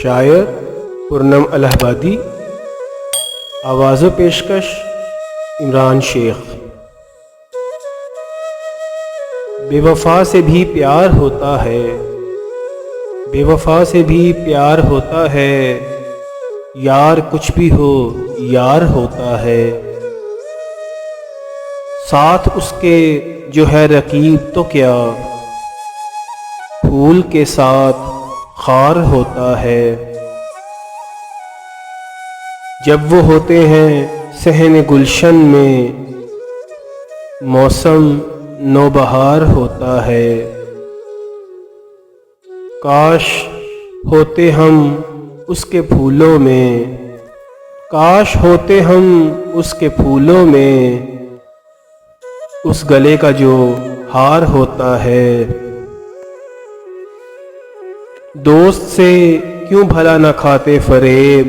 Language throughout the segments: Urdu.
شاعر پورنم الہبادی، آواز و پیشکش عمران شیخ۔ بے وفا سے بھی پیار ہوتا ہے، بے وفا سے بھی پیار ہوتا ہے، یار کچھ بھی ہو یار ہوتا ہے۔ ساتھ اس کے جو ہے رقیب تو کیا، پھول کے ساتھ خار ہوتا ہے۔ جب وہ ہوتے ہیں صحن گلشن میں، موسم نوبہار ہوتا ہے۔ کاش ہوتے ہم اس کے پھولوں میں، کاش ہوتے ہم اس کے پھولوں میں، اس گلے کا جو ہار ہوتا ہے۔ دوست سے کیوں بھلا نہ کھاتے فریب،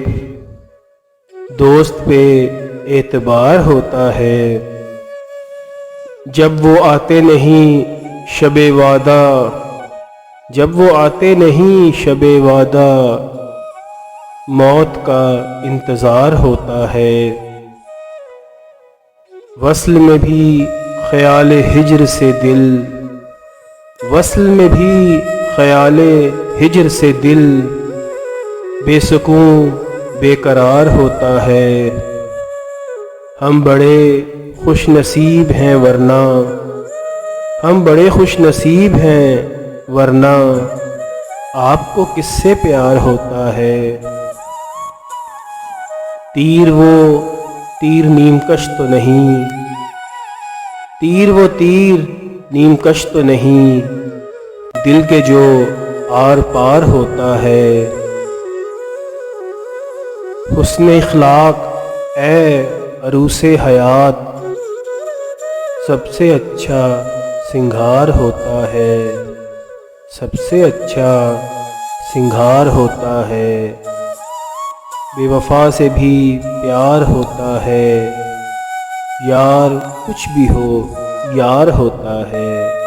دوست پہ اعتبار ہوتا ہے۔ جب وہ آتے نہیں شب وعدہ، جب وہ آتے نہیں شب وعدہ، موت کا انتظار ہوتا ہے۔ وصل میں بھی خیال ہجر سے دل، وصل میں بھی خیال ہجر سے دل، بے سکون بے قرار ہوتا ہے۔ ہم بڑے خوش نصیب ہیں ورنہ، ہم بڑے خوش نصیب ہیں ورنہ، آپ کو کس سے پیار ہوتا ہے۔ تیر وہ تیر نیم کش تو نہیں، تیر وہ تیر نیم کش تو نہیں، دل کے جو آر پار ہوتا ہے۔ حسن اخلاق اے عروس حیات، سب سے اچھا سنگھار ہوتا ہے، سب سے اچھا سنگھار ہوتا ہے۔ بے وفا سے بھی پیار ہوتا ہے، یار کچھ بھی ہو یار ہوتا ہے۔